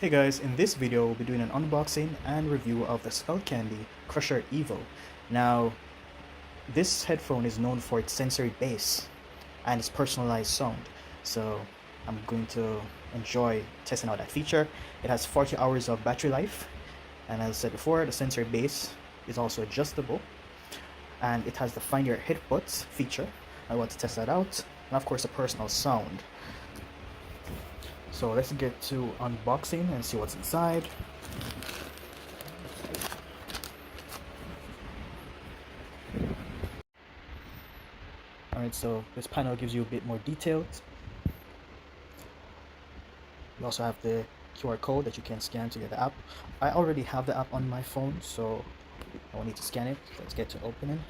Hey guys, in this video we'll be doing an unboxing and review of the Skullcandy Crusher Evo. Now, this headphone is known for its sensory bass and its personalized sound, so I'm going to enjoy testing out that feature. It has 40 hours of battery life, and as I said before, the sensory bass is also adjustable, and it has the Find Your Headbuds feature. I want to test that out, and of course a personal sound. So let's get to unboxing and see what's inside. Alright, so this panel gives you a bit more details. You also have the QR code that you can scan to get the app. I already have the app on my phone, so I won't need to scan it. Let's get to opening.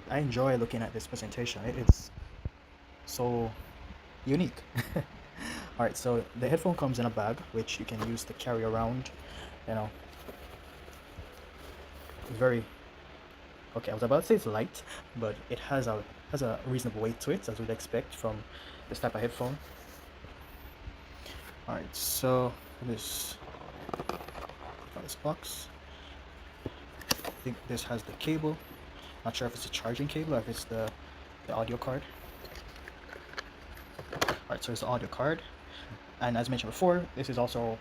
I enjoy looking at this presentation. It's so unique. Alright, so the headphone comes in a bag, which you can use to carry around, you know. Very okay, I was about to say it's light, but it has a reasonable weight to it, as we'd expect from this type of headphone. Alright, so this box, I think this has the cable. Not sure if it's a charging cable or if it's the audio card. Alright, so it's the audio card, and as mentioned before, this is also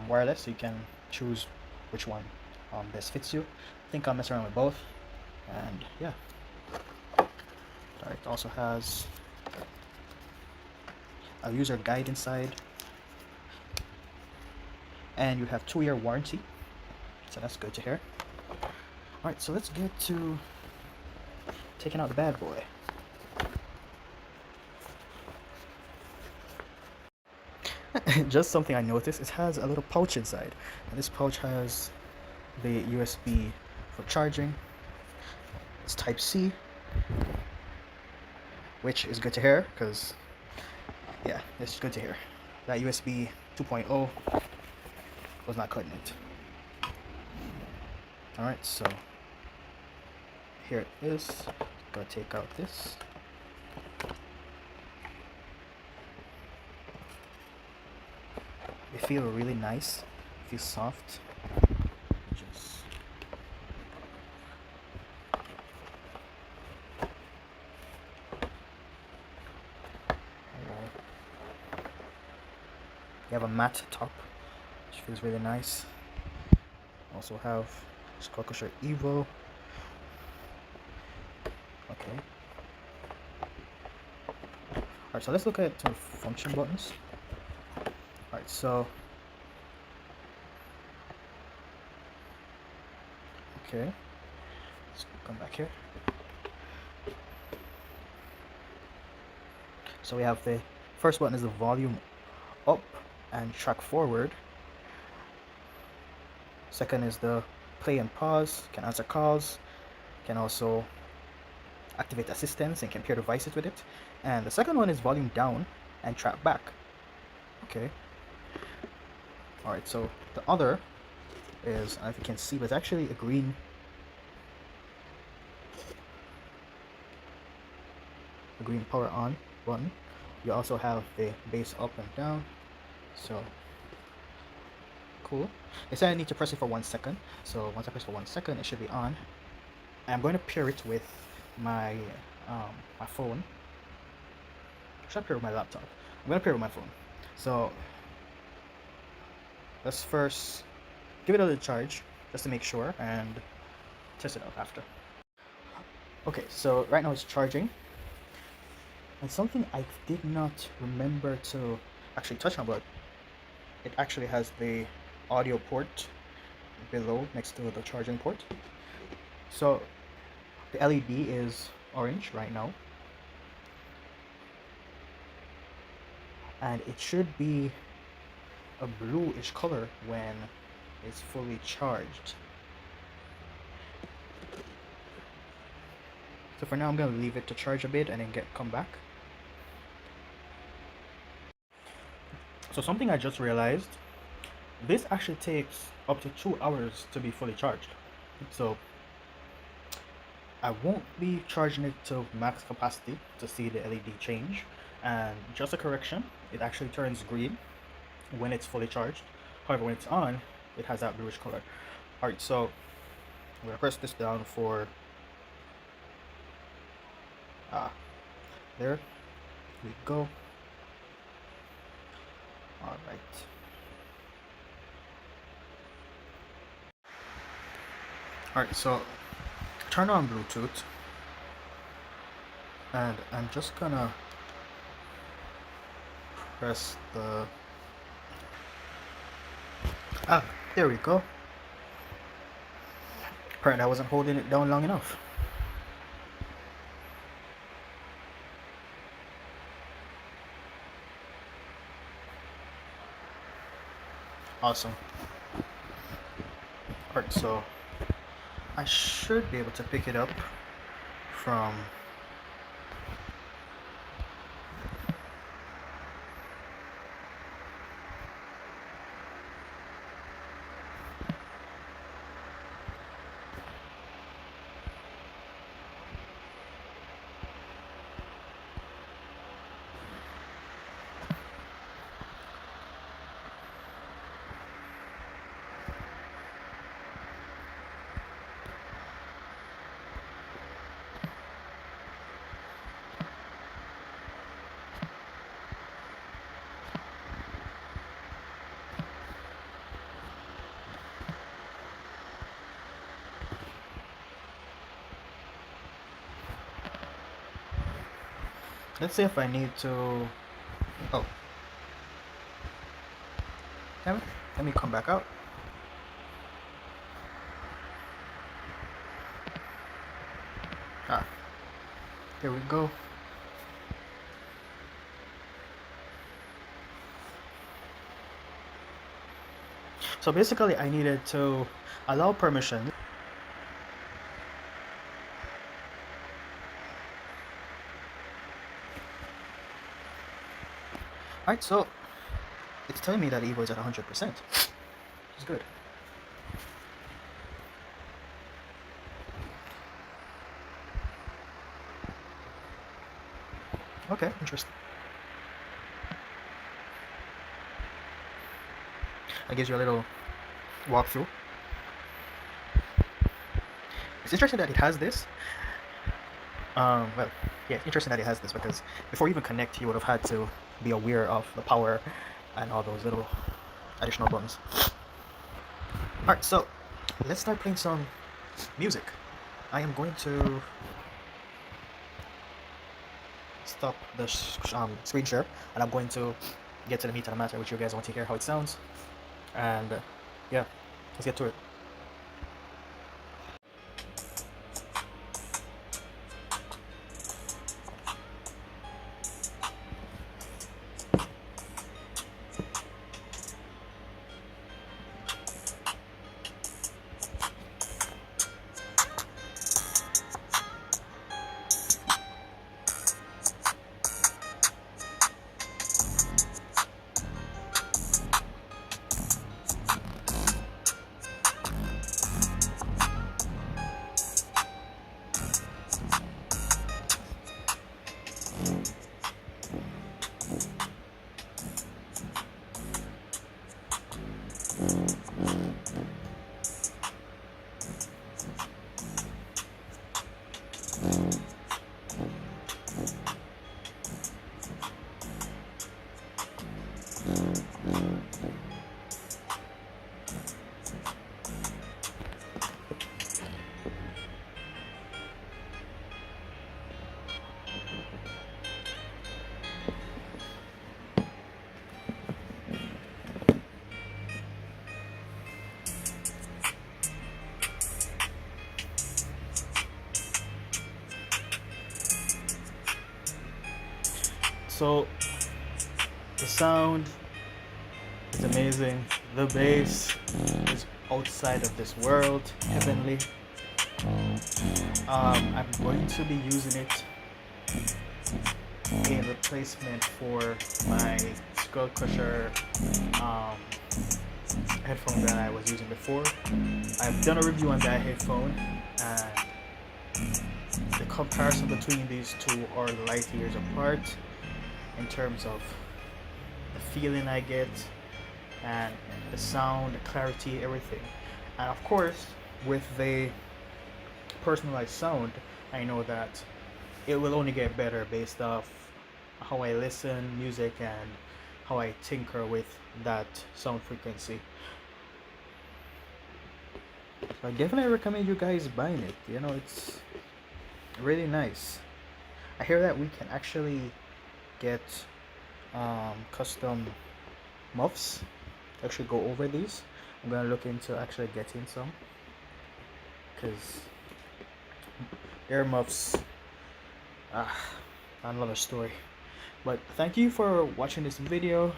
wireless, so you can choose which one best fits you. I think I'll mess around with both, and yeah. Alright, it also has a user guide inside, and you have 2-year warranty, so that's good to hear. Alright, so let's get to taking out the bad boy. Just something I noticed, it has a little pouch inside, and this pouch has the USB for charging. It's type C, which is good to hear, because yeah, it's good to hear. That USB 2.0 was not cutting it. Alright, so here it is. Gotta take out this. They feel really nice, feel soft. Just you have a matte top, which feels really nice. Also have Skullcandy Evo. Okay. Alright, so let's look at some function buttons. Alright, so okay, let's come back here. So we have the first button is the volume up and track forward. Second is the play and pause, can answer calls, can also activate assistance and compare devices with it. And the second one is volume down and track back. Okay. Alright, so the other is, I don't know if you can see, but it's actually a green power on button. You also have the bass up and down, so cool. They said I need to press it for 1 second, so once I press for 1 second it should be on. And I'm going to pair it with my my phone. Should I pair it with my laptop? I'm going to pair it with my phone. So let's first give it a little charge just to make sure and test it out after. Okay, so right now it's charging. And something I did not remember to actually touch on, but it actually has the audio port below next to the charging port. So the LED is orange right now, and it should be a bluish color when it's fully charged. So for now I'm gonna leave it to charge a bit and then come back. So something I just realized, this actually takes up to 2 hours to be fully charged. So I won't be charging it to max capacity to see the LED change. And just a correction, it actually turns green when it's fully charged. However, when it's on, it has that bluish color. Alright, so I'm gonna press this down for there we go. Alright. Alright, so turn on Bluetooth, and I'm just gonna press the there we go. Apparently I wasn't holding it down long enough. Awesome. Alright, so I should be able to pick it up from let's see if I need to. Oh, damn it. Let me come back out. Here we go. So basically I needed to allow permission. Alright, so it's telling me that Evo is at 100%, which is good. Okay, interesting. That gives you a little walkthrough. It's interesting that it has this. Well, yeah, it's interesting that it has this because before you even connect, you would have had to be aware of the power and all those little additional buttons. Alright, so let's start playing some music. I am going to stop the screen share, and I'm going to get to the meat of the matter, which you guys want to hear how it sounds. And yeah, let's get to it. So the sound is amazing. The bass is outside of this world, heavenly. I'm going to be using it in replacement for my Skull Crusher headphone that I was using before. I've done a review on that headphone, and comparison between these two are light years apart in terms of the feeling I get and the sound, the clarity, everything. And of course, with the personalized sound, I know that it will only get better based off how I listen music and how I tinker with that sound frequency. So I definitely recommend you guys buying it. You know, it's really nice. I hear that we can actually get custom muffs to actually go over these. I'm gonna look into actually getting some because earmuffs, ah, another story. But thank you for watching this video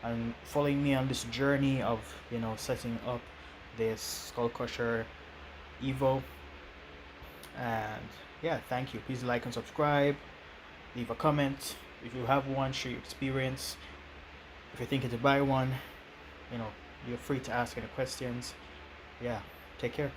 and following me on this journey of, you know, setting up this Skull Crusher Evo. And yeah, thank you. Please like and subscribe, leave a comment if you have one, share your experience. If you're thinking to buy one, you know, you're free to ask any questions. Yeah, take care.